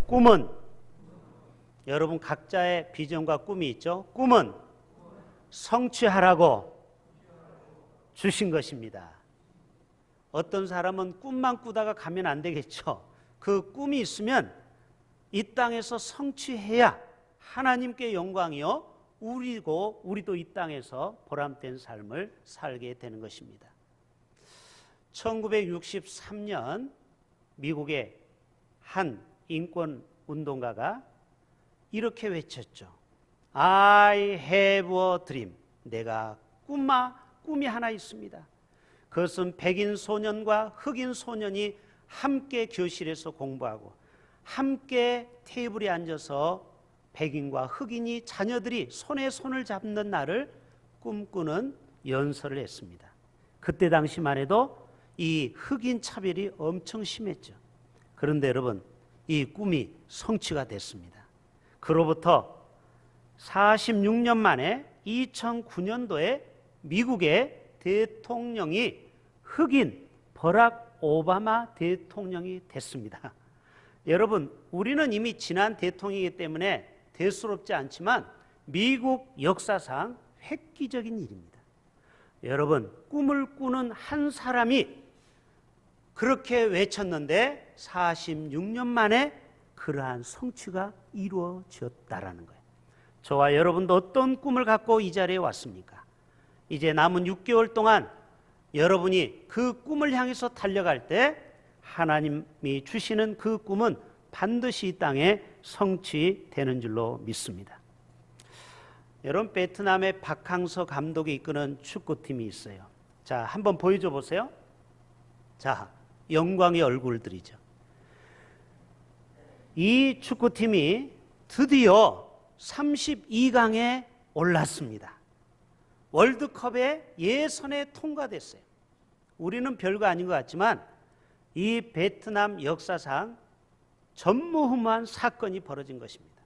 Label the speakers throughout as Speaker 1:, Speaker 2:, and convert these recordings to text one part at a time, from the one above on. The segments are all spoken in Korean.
Speaker 1: 꿈은 여러분 각자의 비전과 꿈이 있죠. 꿈은 성취하라고 주신 것입니다. 어떤 사람은 꿈만 꾸다가 가면 안 되겠죠. 그 꿈이 있으면 이 땅에서 성취해야 하나님께 영광이요 우리도 이 땅에서 보람된 삶을 살게 되는 것입니다. 1963년 미국의 한 인권 운동가가 이렇게 외쳤죠. I have a dream. 내가 꿈이 하나 있습니다. 그것은 백인 소년과 흑인 소년이 함께 교실에서 공부하고 함께 테이블에 앉아서 백인과 흑인이 자녀들이 손에 손을 잡는 날을 꿈꾸는 연설을 했습니다. 그때 당시만 해도 이 흑인 차별이 엄청 심했죠. 그런데 여러분, 이 꿈이 성취가 됐습니다. 그로부터 46년 만에 2009년도에 미국의 대통령이 흑인 버락 오바마 대통령이 됐습니다. 여러분, 우리는 이미 지난 대통령이기 때문에 대수롭지 않지만 미국 역사상 획기적인 일입니다. 여러분, 꿈을 꾸는 한 사람이 그렇게 외쳤는데 46년 만에 그러한 성취가 이루어졌다라는 거예요. 저와 여러분도 어떤 꿈을 갖고 이 자리에 왔습니까? 이제 남은 6개월 동안 여러분이 그 꿈을 향해서 달려갈 때 하나님이 주시는 그 꿈은 반드시 이 땅에 성취되는 줄로 믿습니다. 여러분, 베트남의 박항서 감독이 이끄는 축구팀이 있어요. 자, 한번 보여줘 보세요. 자, 영광의 얼굴들이죠. 이 축구팀이 드디어 32강에 올랐습니다. 월드컵에 예선에 통과됐어요. 우리는 별거 아닌 것 같지만 이 베트남 역사상 전무후무한 사건이 벌어진 것입니다.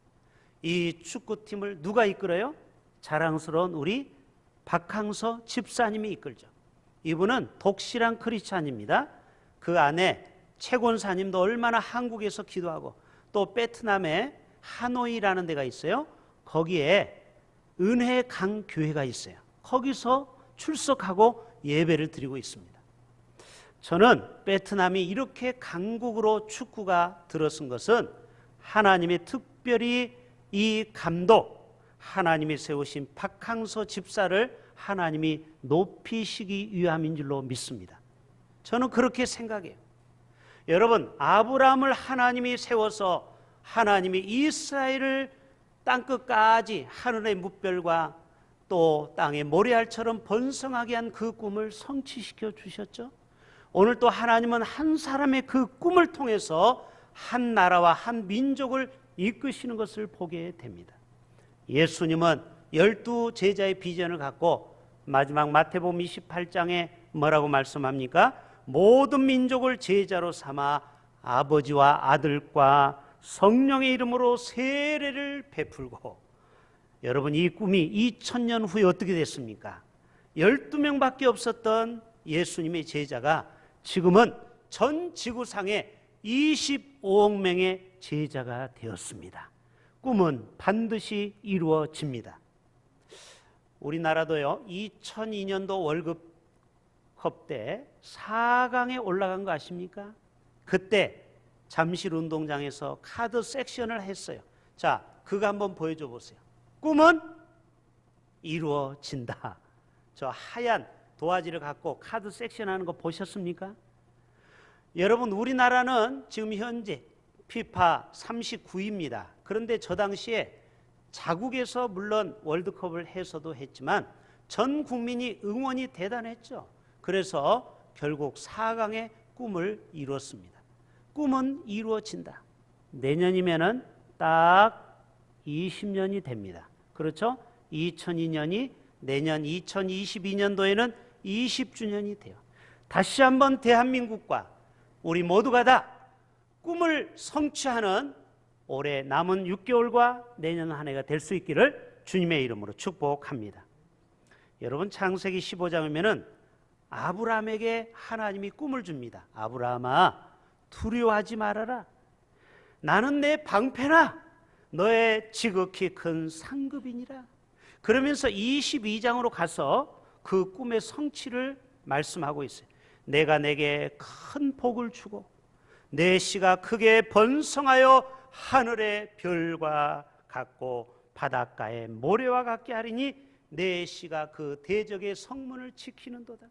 Speaker 1: 이 축구팀을 누가 이끌어요? 자랑스러운 우리 박항서 집사님이 이끌죠. 이분은 독실한 크리스찬입니다. 그 안에 최권사님도 얼마나 한국에서 기도하고 또 베트남에 하노이라는 데가 있어요. 거기에 은혜 강 교회가 있어요. 거기서 출석하고 예배를 드리고 있습니다. 저는 베트남이 이렇게 강국으로 축구가 들어선 것은 하나님의 특별히 이 감독, 하나님이 세우신 박항서 집사를 하나님이 높이시기 위함인 줄로 믿습니다. 저는 그렇게 생각해요. 여러분, 아브라함을 하나님이 세워서 하나님이 이스라엘을 땅끝까지 하늘의 뭇별과 또 땅의 모래알처럼 번성하게 한 그 꿈을 성취시켜 주셨죠. 오늘 또 하나님은 한 사람의 그 꿈을 통해서 한 나라와 한 민족을 이끄시는 것을 보게 됩니다. 예수님은 12 제자의 비전을 갖고 마지막 마태복음 28장에 뭐라고 말씀합니까? 모든 민족을 제자로 삼아 아버지와 아들과 성령의 이름으로 세례를 베풀고, 여러분, 이 꿈이 2000년 후에 어떻게 됐습니까? 12명밖에 없었던 예수님의 제자가 지금은 전 지구상에 25억 명의 제자가 되었습니다. 꿈은 반드시 이루어집니다. 우리나라도요, 2002년도 월드컵 때 4강에 올라간 거 아십니까? 그때 잠실 운동장에서 카드 섹션을 했어요. 자, 그거 한번 보여줘 보세요. 꿈은 이루어진다. 저 하얀 도화지를 갖고 카드 섹션 하는 거 보셨습니까? 여러분, 우리나라는 지금 현재 피파 39위입니다. 그런데 저 당시에 자국에서 물론 월드컵을 해서도 했지만 전 국민이 응원이 대단했죠. 그래서 결국 4강의 꿈을 이루었습니다. 꿈은 이루어진다. 내년이면은 딱 20년이 됩니다. 그렇죠? 2002년이 내년 2022년도에는 20주년이 돼요. 다시 한번 대한민국과 우리 모두가 다 꿈을 성취하는 올해 남은 6개월과 내년 한 해가 될 수 있기를 주님의 이름으로 축복합니다. 여러분, 창세기 15장이면은 아브라함에게 하나님이 꿈을 줍니다. 아브라함아, 두려워하지 말아라. 나는 내 방패라 너의 지극히 큰 상급이니라. 그러면서 22장으로 가서 그 꿈의 성취를 말씀하고 있어요. 내가 내게 큰 복을 주고 내 씨가 크게 번성하여 하늘의 별과 같고 바닷가의 모래와 같게 하리니 내 씨가 그 대적의 성문을 지키는도다.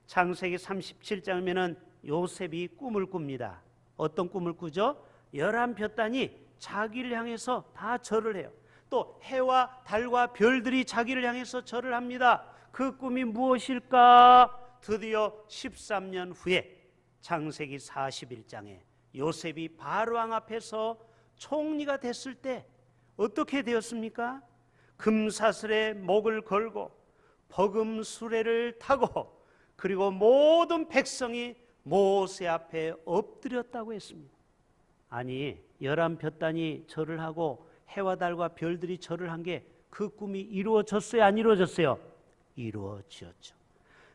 Speaker 1: 창세기 37장이면은 요셉이 꿈을 꿉니다. 어떤 꿈을 꾸죠? 11볕단이 자기를 향해서 다 절을 해요. 또 해와 달과 별들이 자기를 향해서 절을 합니다. 그 꿈이 무엇일까? 드디어 13년 후에 창세기 41장에 요셉이 바로왕 앞에서 총리가 됐을 때 어떻게 되었습니까? 금사슬에 목을 걸고 버금 수레를 타고 그리고 모든 백성이 모세 앞에 엎드렸다고 했습니다. 아니 11볕단이 절을 하고 해와 달과 별들이 절을 한 게 그 꿈이 이루어졌어요? 안 이루어졌어요? 이루어졌죠.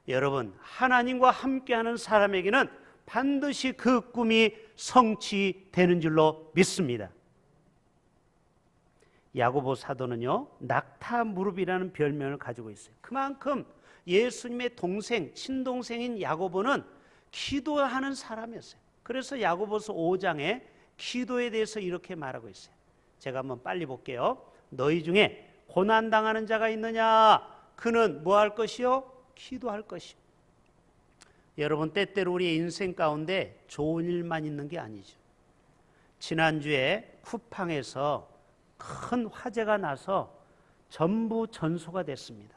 Speaker 1: 여러분, 하나님과 함께하는 사람에게는 반드시 그 꿈이 성취되는 줄로 믿습니다. 야고보 사도는요, 낙타 무릎이라는 별명을 가지고 있어요. 그만큼 예수님의 동생, 친동생인 야고보는 기도하는 사람이었어요. 그래서 야고보서 5장에 기도에 대해서 이렇게 말하고 있어요. 제가 한번 빨리 볼게요. 너희 중에 고난당하는 자가 있느냐? 그는 뭐 할 것이요? 기도할 것이요. 여러분, 때때로 우리의 인생 가운데 좋은 일만 있는 게 아니죠. 지난주에 쿠팡에서 큰 화재가 나서 전부 전소가 됐습니다.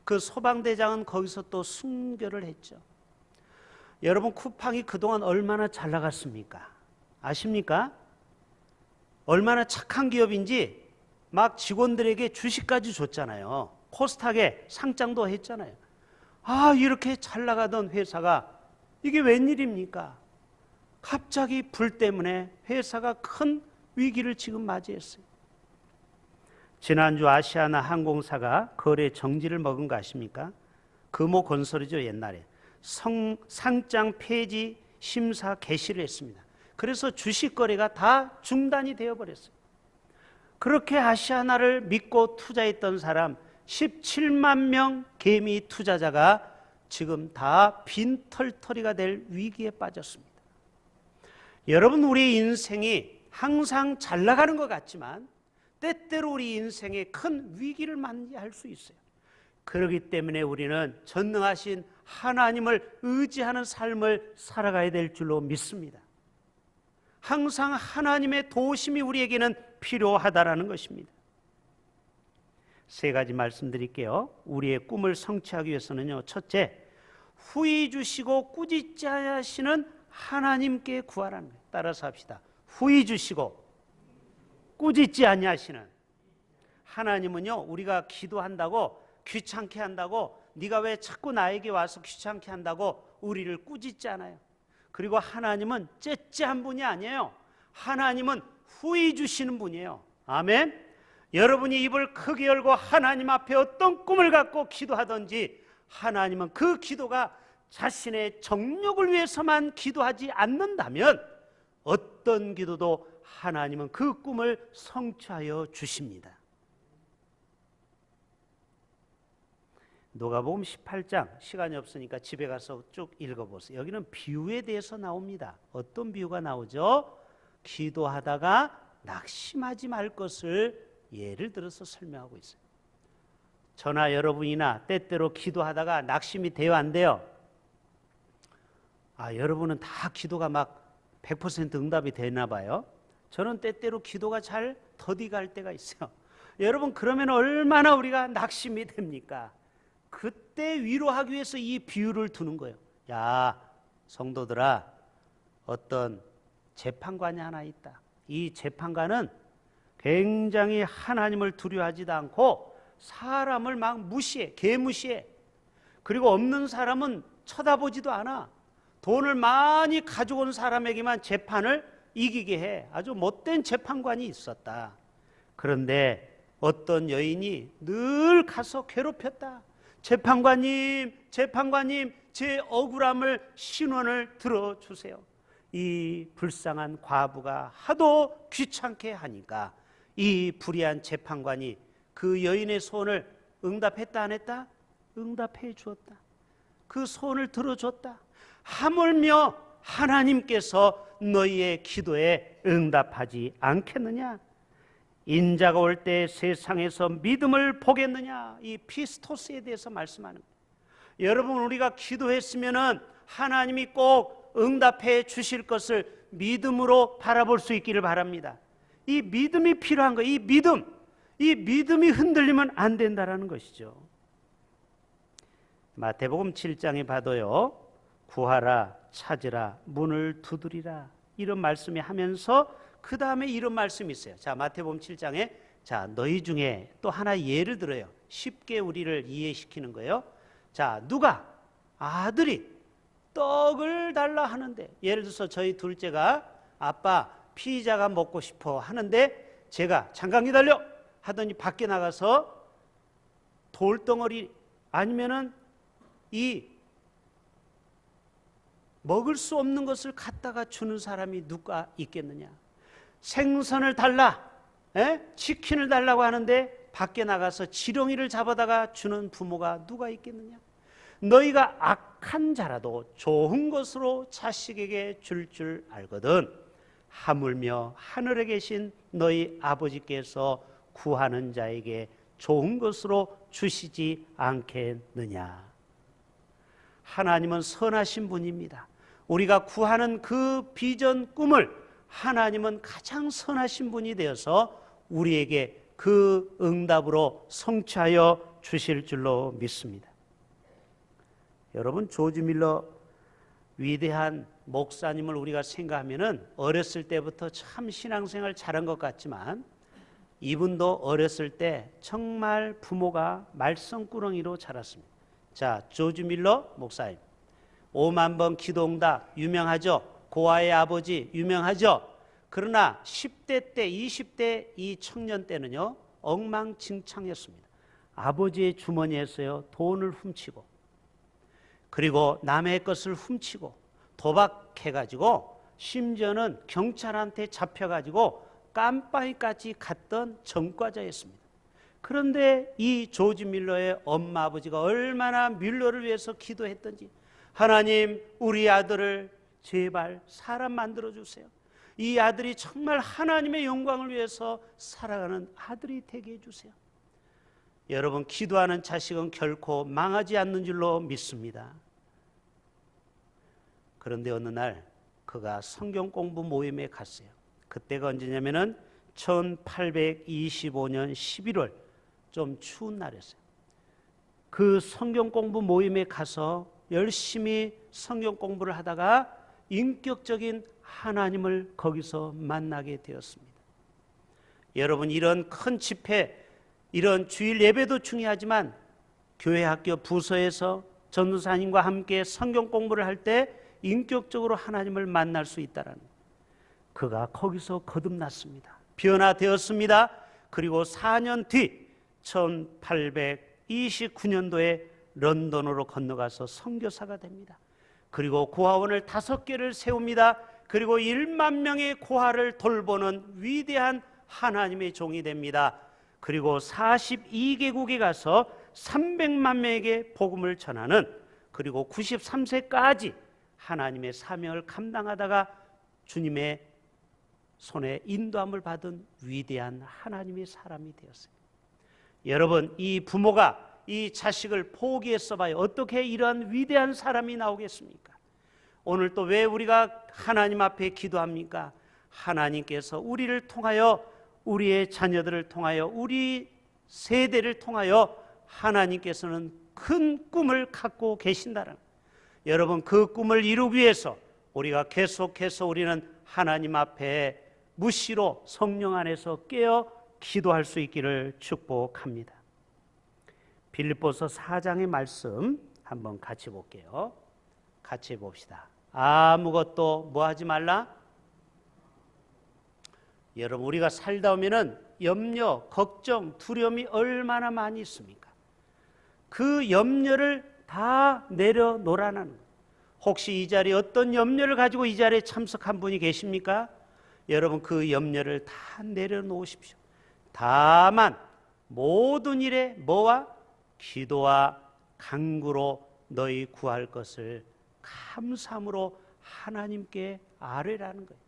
Speaker 1: 그 소방대장은 거기서 또 순교를 했죠. 여러분, 쿠팡이 그동안 얼마나 잘 나갔습니까? 아십니까? 얼마나 착한 기업인지 막 직원들에게 주식까지 줬잖아요. 코스닥에 상장도 했잖아요. 아, 이렇게 잘 나가던 회사가 이게 웬일입니까? 갑자기 불 때문에 회사가 큰 위기를 지금 맞이했어요. 지난주 아시아나 항공사가 거래 정지를 먹은 거 아십니까? 금호건설이죠, 옛날에. 상장 폐지 심사 개시를 했습니다. 그래서 주식 거래가 다 중단이 되어버렸어요. 그렇게 아시아나를 믿고 투자했던 사람 17만 명 개미 투자자가 지금 다 빈털터리가 될 위기에 빠졌습니다. 여러분, 우리 인생이 항상 잘 나가는 것 같지만 때때로 우리 인생에 큰 위기를 맞이할 수 있어요. 그렇기 때문에 우리는 전능하신 하나님을 의지하는 삶을 살아가야 될 줄로 믿습니다. 항상 하나님의 도우심이 우리에게는 필요하다라는 것입니다. 세 가지 말씀드릴게요. 우리의 꿈을 성취하기 위해서는요, 첫째, 후히 주시고 꾸짖지 하시는 하나님께 구하라는 거예요. 따라서 합시다. 후히 주시고 꾸짖지 아니하시는 하나님은요, 우리가 기도한다고 귀찮게 한다고 네가 왜 자꾸 나에게 와서 귀찮게 한다고 우리를 꾸짖지 않아요. 그리고 하나님은 째째한 분이 아니에요. 하나님은 후히 주시는 분이에요. 아멘. 여러분이 입을 크게 열고 하나님 앞에 어떤 꿈을 갖고 기도하든지 하나님은 그 기도가 자신의 정욕을 위해서만 기도하지 않는다면 어떤 기도도 하나님은 그 꿈을 성취하여 주십니다. 누가복음 18장, 시간이 없으니까 집에 가서 쭉 읽어보세요. 여기는 비유에 대해서 나옵니다. 어떤 비유가 나오죠? 기도하다가 낙심하지 말 것을 예를 들어서 설명하고 있어요. 저나 여러분이나 때때로 기도하다가 낙심이 돼요, 안 돼요? 여러분은 다 기도가 막 100% 응답이 되나 봐요. 저는 때때로 기도가 잘 더디갈 때가 있어요. 여러분, 그러면 얼마나 우리가 낙심이 됩니까? 그때 위로하기 위해서 이 비유를 두는 거예요. 야, 성도들아, 어떤 재판관이 하나 있다. 이 재판관은 굉장히 하나님을 두려워하지도 않고 사람을 막 무시해, 개무시해. 그리고 없는 사람은 쳐다보지도 않아. 돈을 많이 가지고 온 사람에게만 재판을 이기게 해. 아주 못된 재판관이 있었다. 그런데 어떤 여인이 늘 가서 괴롭혔다. 재판관님, 제 억울함을 신원을 들어주세요. 이 불쌍한 과부가 하도 귀찮게 하니까 이 불의한 재판관이 그 여인의 소원을 응답했다 안 했다? 응답해 주었다. 그 소원을 들어줬다. 하물며 하나님께서 너희의 기도에 응답하지 않겠느냐? 인자가 올 때 세상에서 믿음을 보겠느냐? 이 피스토스에 대해서 말씀하는 거예요. 여러분, 우리가 기도했으면은 하나님이 꼭 응답해 주실 것을 믿음으로 바라볼 수 있기를 바랍니다. 이 믿음이 필요한 거예요. 이 믿음이 흔들리면 안 된다라는 것이죠. 마태복음 7장에 봐도요, 구하라, 찾으라, 문을 두드리라, 이런 말씀이 하면서 그 다음에 이런 말씀이 있어요. 자, 마태복음 7장에 자, 너희 중에 또 하나 예를 들어요. 쉽게 우리를 이해시키는 거예요. 자, 누가 아들이 떡을 달라 하는데, 예를 들어서 저희 둘째가 아빠 피자가 먹고 싶어 하는데 제가 잠깐 기다려 하더니 밖에 나가서 돌덩어리 아니면은 이 먹을 수 없는 것을 갖다가 주는 사람이 누가 있겠느냐? 생선을 달라, 치킨을 달라고 하는데 밖에 나가서 지렁이를 잡아다가 주는 부모가 누가 있겠느냐? 너희가 악한 자라도 좋은 것으로 자식에게 줄 알거든 하물며 하늘에 계신 너희 아버지께서 구하는 자에게 좋은 것으로 주시지 않겠느냐? 하나님은 선하신 분입니다. 우리가 구하는 그 비전 꿈을 하나님은 가장 선하신 분이 되어서 우리에게 그 응답으로 성취하여 주실 줄로 믿습니다. 여러분, 조지 밀러 위대한 목사님을 우리가 생각하면은 어렸을 때부터 참 신앙생활 잘한 것 같지만 이분도 어렸을 때 정말 부모가 말썽꾸러기로 자랐습니다. 자, 조지 밀러 목사님, 5만 번 기도응답 유명하죠. 고아의 아버지 유명하죠. 그러나 10대 때, 20대 이 청년 때는요, 엉망진창이었습니다. 아버지의 주머니에서요, 돈을 훔치고, 그리고 남의 것을 훔치고 도박해가지고 심지어는 경찰한테 잡혀가지고 깜빵이까지 갔던 전과자였습니다. 그런데 이 조지 밀러의 엄마 아버지가 얼마나 밀러를 위해서 기도했던지, 하나님, 우리 아들을 제발 사람 만들어주세요. 이 아들이 정말 하나님의 영광을 위해서 살아가는 아들이 되게 해주세요. 여러분, 기도하는 자식은 결코 망하지 않는 줄로 믿습니다. 그런데 어느 날 그가 성경 공부 모임에 갔어요. 그때가 언제냐면은 1825년 11월, 좀 추운 날이었어요. 그 성경 공부 모임에 가서 열심히 성경 공부를 하다가 인격적인 하나님을 거기서 만나게 되었습니다. 여러분, 이런 큰 집회, 이런 주일 예배도 중요하지만 교회 학교 부서에서 전도사님과 함께 성경 공부를 할 때 인격적으로 하나님을 만날 수 있다라는, 그가 거기서 거듭났습니다. 변화되었습니다. 그리고 4년 뒤 1829년도에 런던으로 건너가서 선교사가 됩니다. 그리고 고아원을 5개를 세웁니다. 그리고 1만 명의 고아를 돌보는 위대한 하나님의 종이 됩니다. 그리고 42개국에 가서 300만 명에게 복음을 전하는, 그리고 93세까지 하나님의 사명을 감당하다가 주님의 손에 인도함을 받은 위대한 하나님의 사람이 되었어요. 여러분, 이 부모가 이 자식을 포기했어 봐요. 어떻게 이러한 위대한 사람이 나오겠습니까? 오늘 또 왜 우리가 하나님 앞에 기도합니까? 하나님께서 우리를 통하여, 우리의 자녀들을 통하여, 우리 세대를 통하여 하나님께서는 큰 꿈을 갖고 계신다는, 여러분, 그 꿈을 이루기 위해서 우리가 계속해서 우리는 하나님 앞에 무시로 성령 안에서 깨어 기도할 수 있기를 축복합니다. 빌립보서 4장의 말씀 한번 같이 볼게요. 같이 봅시다. 아무것도 뭐 하지 말라? 여러분, 우리가 살다 보면은 염려, 걱정, 두려움이 얼마나 많이 있습니까? 그 염려를 다 내려놓으라는, 혹시 이 자리에 어떤 염려를 가지고 이 자리에 참석한 분이 계십니까? 여러분 그 염려를 다 내려놓으십시오. 다만 모든 일에 뭐와? 기도와 간구로 너희 구할 것을 감사함으로 하나님께 아뢰라는 거예요.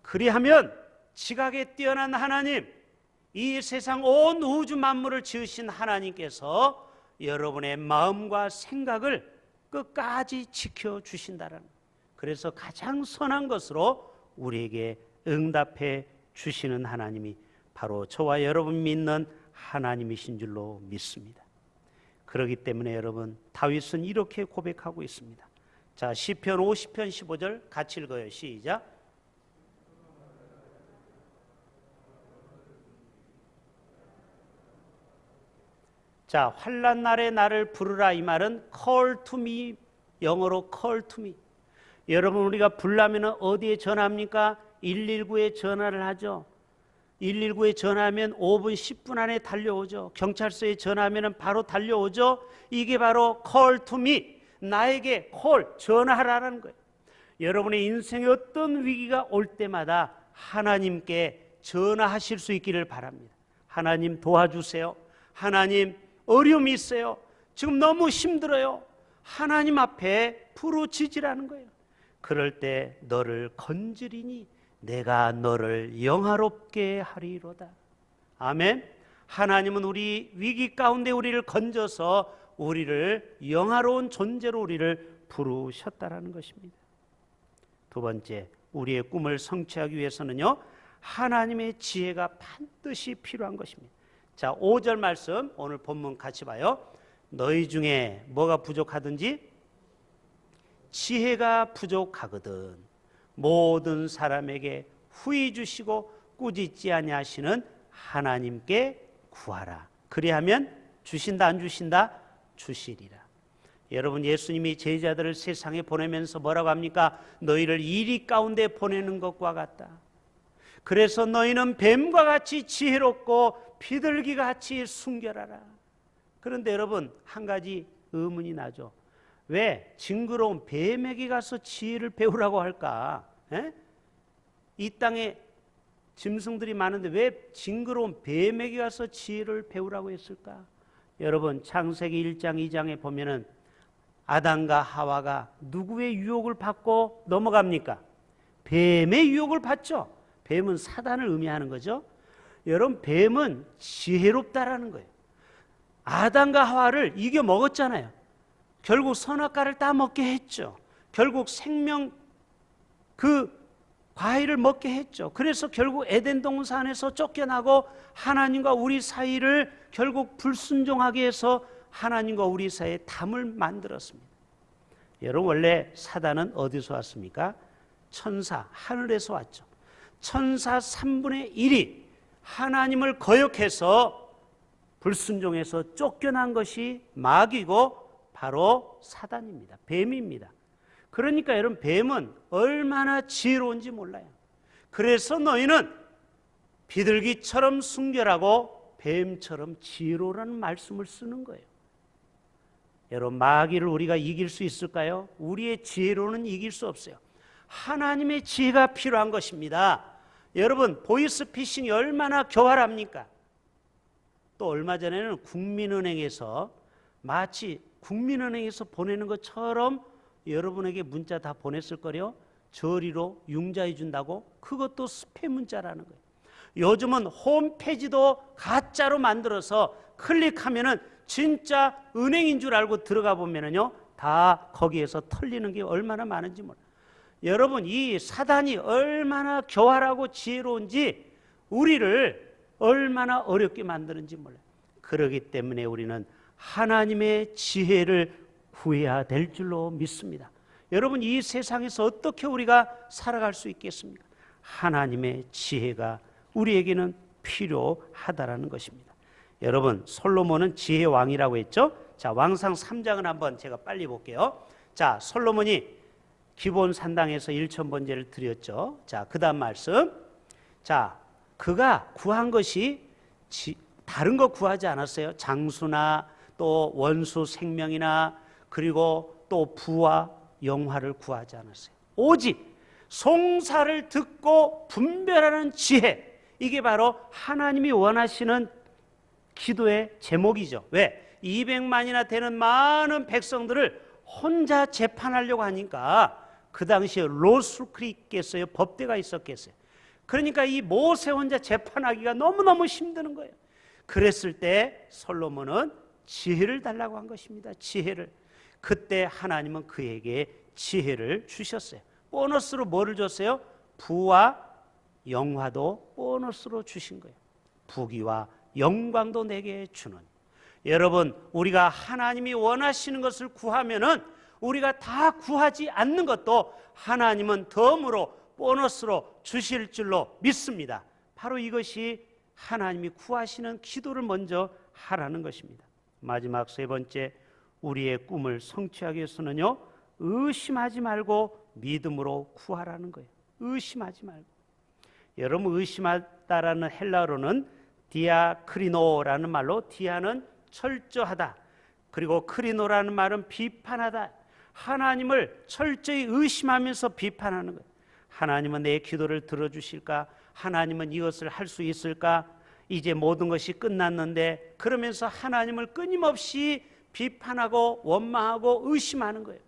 Speaker 1: 그리하면 지각에 뛰어난 하나님, 이 세상 온 우주 만물을 지으신 하나님께서 여러분의 마음과 생각을 끝까지 지켜주신다는 거예요. 그래서 가장 선한 것으로 우리에게 응답해 주시는 하나님이 바로 저와 여러분 믿는 하나님이신 줄로 믿습니다. 그렇기 때문에 여러분 다윗은 이렇게 고백하고 있습니다. 자, 시편 50편 15절 같이 읽어요. 시작. 자, 환난 날에 나를 부르라 이 말은 call to me, 영어로 call to me. 여러분 우리가 불나면 어디에 전화합니까? 119에 전화를 하죠. 119에 전화하면 5분 10분 안에 달려오죠. 경찰서에 전화하면 바로 달려오죠. 이게 바로 call to me, 나에게 call, 전화하라는 거예요. 여러분의 인생에 어떤 위기가 올 때마다 하나님께 전화하실 수 있기를 바랍니다. 하나님 도와주세요. 하나님 어려움이 있어요. 지금 너무 힘들어요. 하나님 앞에 부르짖으라는 거예요. 그럴 때 너를 건지리니 내가 너를 영화롭게 하리로다. 아멘. 하나님은 우리 위기 가운데 우리를 건져서 우리를 영화로운 존재로 우리를 부르셨다라는 것입니다. 두 번째, 우리의 꿈을 성취하기 위해서는요, 하나님의 지혜가 반드시 필요한 것입니다. 자, 5절 말씀 오늘 본문 같이 봐요. 너희 중에 뭐가 부족하든지 지혜가 부족하거든 모든 사람에게 후히 주시고 꾸짖지 아니하시는 하나님께 구하라. 그리하면 주신다 안 주신다? 주시리라. 여러분 예수님이 제자들을 세상에 보내면서 뭐라고 합니까? 너희를 이리 가운데 보내는 것과 같다. 그래서 너희는 뱀과 같이 지혜롭고 비둘기 같이 순결하라. 그런데 여러분 한 가지 의문이 나죠. 왜 징그러운 뱀에게 가서 지혜를 배우라고 할까? 이 땅에 짐승들이 많은데 왜 징그러운 뱀에게 가서 지혜를 배우라고 했을까? 여러분 창세기 1장 2장에 보면은 아담과 하와가 누구의 유혹을 받고 넘어갑니까? 뱀의 유혹을 받죠. 뱀은 사단을 의미하는 거죠. 여러분 뱀은 지혜롭다라는 거예요. 아담과 하와를 이겨 먹었잖아요. 결국 선악과를 따먹게 했죠. 결국 생명 그 과일을 먹게 했죠. 그래서 결국 에덴 동산에서 쫓겨나고 하나님과 우리 사이를 결국 불순종하게 해서 하나님과 우리 사이에 담을 만들었습니다. 여러분 원래 사단은 어디서 왔습니까? 천사, 하늘에서 왔죠. 천사 3분의 1이 하나님을 거역해서 불순종해서 쫓겨난 것이 마귀고 바로 사단입니다. 뱀입니다. 그러니까 여러분 뱀은 얼마나 지혜로운지 몰라요. 그래서 너희는 비둘기처럼 순결하고 뱀처럼 지혜로우라는 말씀을 쓰는 거예요. 여러분 마귀를 우리가 이길 수 있을까요? 우리의 지혜로는 이길 수 없어요. 하나님의 지혜가 필요한 것입니다. 여러분 보이스피싱이 얼마나 교활합니까? 또 얼마 전에는 국민은행에서 마치 국민은행에서 보내는 것처럼 여러분에게 문자 다 보냈을 거요. 저리로 융자해 준다고? 그것도 스팸 문자라는 거예요. 요즘은 홈페이지도 가짜로 만들어서 클릭하면은 진짜 은행인 줄 알고 들어가 보면은요 다 거기에서 털리는 게 얼마나 많은지 몰라요. 여러분 이 사단이 얼마나 교활하고 지혜로운지 우리를 얼마나 어렵게 만드는지 몰라요. 그렇기 때문에 우리는 하나님의 지혜를 구해야 될 줄로 믿습니다. 여러분 이 세상에서 어떻게 우리가 살아갈 수 있겠습니까? 하나님의 지혜가 우리에게는 필요하다라는 것입니다. 여러분 솔로몬은 지혜의 왕이라고 했죠? 자 왕상 3장을 한번 제가 빨리 볼게요. 자 솔로몬이 기본 산당에서 1,000번제를 드렸죠. 자 그 다음 말씀. 자 그가 구한 것이 다른 거 구하지 않았어요. 장수나 또 원수 생명이나 그리고 또 부와 영화를 구하지 않았어요. 오직 송사를 듣고 분별하는 지혜, 이게 바로 하나님이 원하시는 기도의 제목이죠. 왜? 200만이나 되는 많은 백성들을 혼자 재판하려고 하니까 그 당시에 로스쿨이 있겠어요? 법대가 있었겠어요? 그러니까 이 모세 혼자 재판하기가 너무너무 힘드는 거예요. 그랬을 때 솔로몬은 지혜를 달라고 한 것입니다. 지혜를. 그때 하나님은 그에게 지혜를 주셨어요. 보너스로 뭐를 줬어요? 부와 영화도 보너스로 주신 거예요. 부귀와 영광도 내게 주는. 여러분, 우리가 하나님이 원하시는 것을 구하면은 우리가 다 구하지 않는 것도 하나님은 덤으로 보너스로 주실 줄로 믿습니다. 바로 이것이 하나님이 구하시는 기도를 먼저 하라는 것입니다. 마지막 세 번째, 우리의 꿈을 성취하기 위해서는요, 의심하지 말고 믿음으로 구하라는 거예요. 의심하지 말고. 여러분, 의심하다라는 헬라어로는 디아크리노라는 말로, 디아는 철저하다, 그리고 크리노라는 말은 비판하다. 하나님을 철저히 의심하면서 비판하는 거예요. 하나님은 내 기도를 들어주실까? 하나님은 이것을 할 수 있을까? 이제 모든 것이 끝났는데, 그러면서 하나님을 끊임없이 비판하고 원망하고 의심하는 거예요.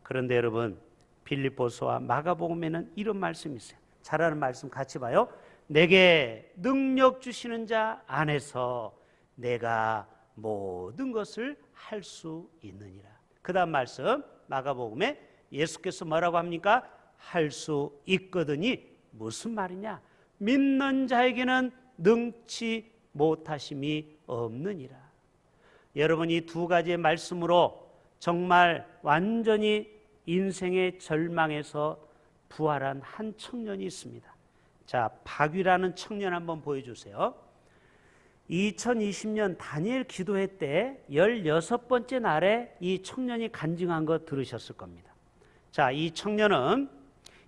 Speaker 1: 그런데 여러분, 빌립보서와 마가복음에는 이런 말씀이 있어요. 잘 아는 말씀 같이 봐요. 내게 능력 주시는 자 안에서 내가 모든 것을 할 수 있느니라. 그 다음 말씀 마가복음에 예수께서 뭐라고 합니까? 할 수 있거든이 무슨 말이냐? 믿는 자에게는 능치 못하심이 없느니라. 여러분, 이 두 가지의 말씀으로 정말 완전히 인생의 절망에서 부활한 한 청년이 있습니다. 자, 박위라는 청년 한번 보여주세요. 2020년 다니엘 기도회 때 16번째 날에 이 청년이 간증한 거 들으셨을 겁니다. 자, 이 청년은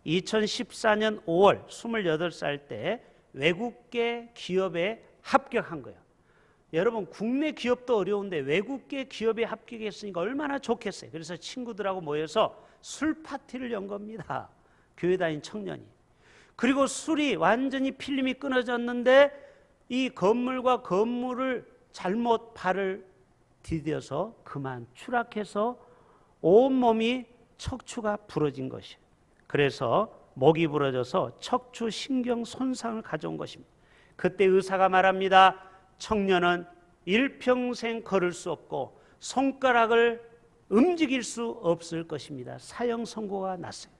Speaker 1: 2014년 5월 28살 때 외국계 기업에 합격한 거예요. 여러분, 국내 기업도 어려운데 외국계 기업에 합격했으니까 얼마나 좋겠어요. 그래서 친구들하고 모여서 술 파티를 연 겁니다. 교회 다닌 청년이. 그리고 술이 완전히 필름이 끊어졌는데 이 건물과 건물을 잘못 발을 디뎌서 그만 추락해서 온몸이 척추가 부러진 것이에요. 그래서 목이 부러져서 척추 신경 손상을 가져온 것입니다. 그때 의사가 말합니다. 청년은 일평생 걸을 수 없고 손가락을 움직일 수 없을 것입니다. 사형 선고가 났어요.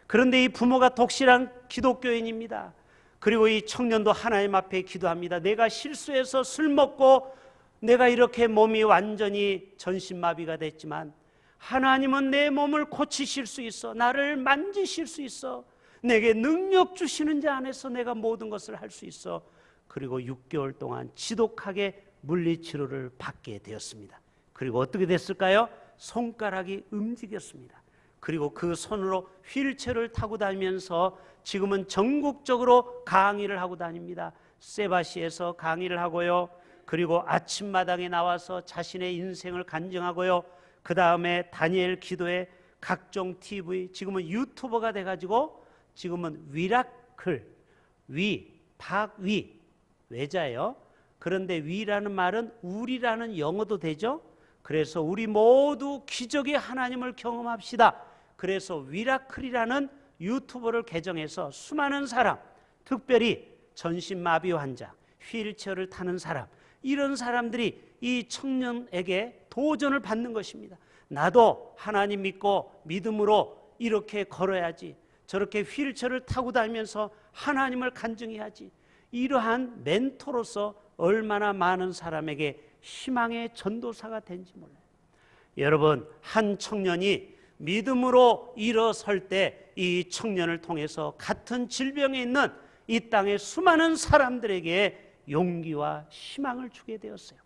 Speaker 1: 그런데 이 부모가 독실한 기독교인입니다. 그리고 이 청년도 하나님 앞에 기도합니다. 내가 실수해서 술 먹고 내가 이렇게 몸이 완전히 전신마비가 됐지만 하나님은 내 몸을 고치실 수 있어. 나를 만지실 수 있어. 내게 능력 주시는 자 안에서 내가 모든 것을 할 수 있어. 그리고 6개월 동안 지독하게 물리치료를 받게 되었습니다. 그리고 어떻게 됐을까요? 손가락이 움직였습니다. 그리고 그 손으로 휠체어를 타고 다니면서 지금은 전국적으로 강의를 하고 다닙니다. 세바시에서 강의를 하고요. 그리고 아침마당에 나와서 자신의 인생을 간증하고요. 그 다음에 다니엘 기도에 각종 TV, 지금은 유튜버가 돼가지고 지금은 위라클, 박위, 외자예요. 그런데 위라는 말은 우리라는 영어도 되죠. 그래서 우리 모두 기적의 하나님을 경험합시다. 그래서 위라클이라는 유튜버를 개정해서 수많은 사람, 특별히 전신마비 환자, 휠체어를 타는 사람, 이런 사람들이 이 청년에게 도전을 받는 것입니다. 나도 하나님 믿고 믿음으로 이렇게 걸어야지, 저렇게 휠체어를 타고 다니면서 하나님을 간증해야지. 이러한 멘토로서 얼마나 많은 사람에게 희망의 전도사가 된지 몰라요. 여러분, 한 청년이 믿음으로 일어설 때 이 청년을 통해서 같은 질병에 있는 이 땅의 수많은 사람들에게 용기와 희망을 주게 되었어요.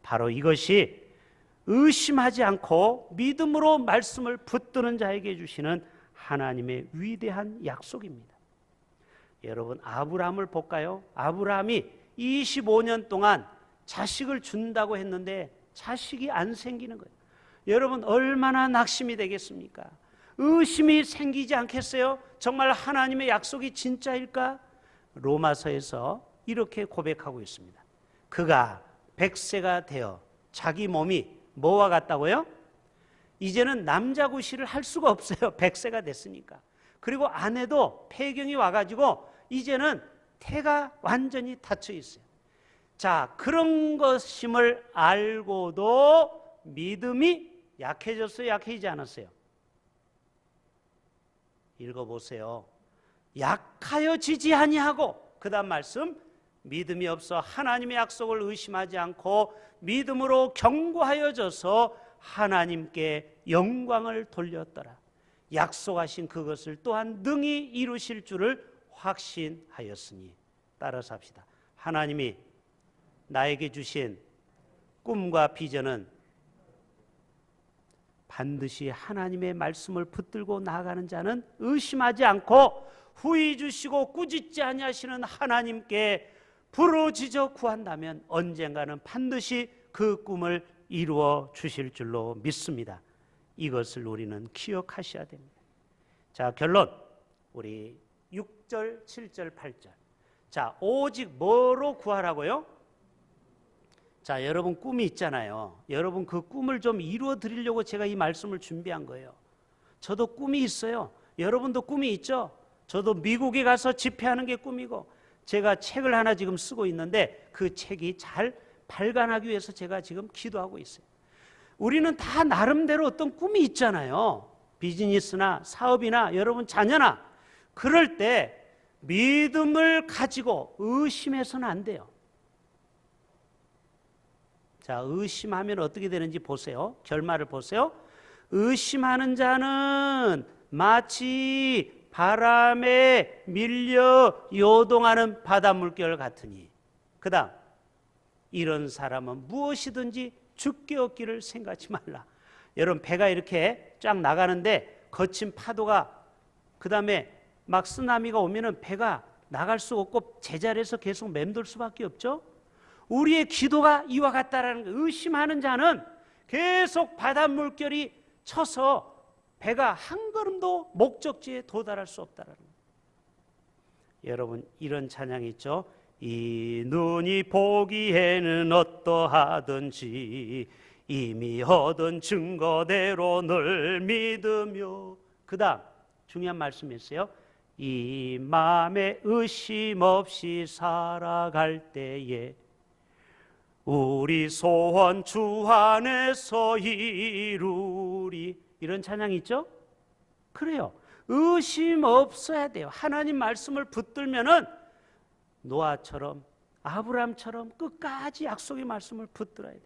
Speaker 1: 바로 이것이 의심하지 않고 믿음으로 말씀을 붙드는 자에게 주시는 하나님의 위대한 약속입니다. 여러분, 아브라함을 볼까요? 아브라함이 25년 동안 자식을 준다고 했는데 자식이 안 생기는 거예요. 여러분 얼마나 낙심이 되겠습니까? 의심이 생기지 않겠어요? 정말 하나님의 약속이 진짜일까? 로마서에서 이렇게 고백하고 있습니다. 그가 100세가 되어 자기 몸이 뭐와 같다고요? 이제는 남자 구실을 할 수가 없어요. 100세가 됐으니까. 그리고 아내도 폐경이 와가지고 이제는 태가 완전히 닫혀 있어요. 자, 그런 것임을 알고도 믿음이 약해졌어요? 약해지지 않았어요? 읽어보세요. 약하여지지 아니하고, 그 다음 말씀, 믿음이 없어 하나님의 약속을 의심하지 않고 믿음으로 견고하여져서 하나님께 영광을 돌렸더라. 약속하신 그것을 또한 능히 이루실 줄을 확신하였으니. 따라서 합시다. 하나님이 나에게 주신 꿈과 비전은 반드시 하나님의 말씀을 붙들고 나아가는 자는 의심하지 않고 후히 주시고 꾸짖지 아니하시는 하나님께 부르짖어 구한다면 언젠가는 반드시 그 꿈을 이루어 주실 줄로 믿습니다. 이것을 우리는 기억하셔야 됩니다. 자, 결론. 우리 6절, 7절, 8절. 자, 오직 뭐로 구하라고요? 자, 여러분 꿈이 있잖아요. 여러분 그 꿈을 좀 이루어 드리려고 제가 이 말씀을 준비한 거예요. 저도 꿈이 있어요. 여러분도 꿈이 있죠? 저도 미국에 가서 집회하는 게 꿈이고, 제가 책을 하나 지금 쓰고 있는데 그 책이 잘 발간하기 위해서 제가 지금 기도하고 있어요. 우리는 다 나름대로 어떤 꿈이 있잖아요. 비즈니스나 사업이나 여러분 자녀나. 그럴 때 믿음을 가지고 의심해서는 안 돼요. 자, 의심하면 어떻게 되는지 보세요. 결말을 보세요. 의심하는 자는 마치 바람에 밀려 요동하는 바닷물결 같으니. 그 다음, 이런 사람은 무엇이든지 죽게 얻기를 생각하지 말라. 여러분 배가 이렇게 쫙 나가는데 거친 파도가, 그 다음에 막 쓰나미가 오면은 배가 나갈 수 없고 제자리에서 계속 맴돌 수밖에 없죠. 우리의 기도가 이와 같다라는 거. 의심하는 자는 계속 바닷물결이 쳐서 배가 한 걸음도 목적지에 도달할 수 없다라는 거. 여러분 이런 찬양이 있죠. 이 눈이 보기에는 어떠하든지 이미 얻은 증거대로 늘 믿으며. 그 다음 중요한 말씀이 있어요. 이 마음에 의심 없이 살아갈 때에 우리 소원 주 안에서 이루리. 이런 찬양이 있죠? 그래요. 의심 없어야 돼요. 하나님 말씀을 붙들면은 노아처럼 아브라함처럼 끝까지 약속의 말씀을 붙들어야 돼요.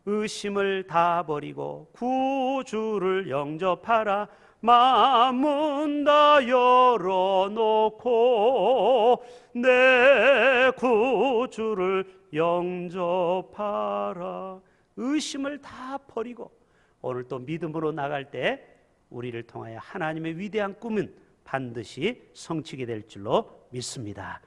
Speaker 1: 의심을 다 버리고 구주를 영접하라. 마음은 다 열어놓고 내 구주를 영접하라. 의심을 다 버리고 오늘 또 믿음으로 나갈 때 우리를 통하여 하나님의 위대한 꿈은 반드시 성취게 될 줄로 믿습니다.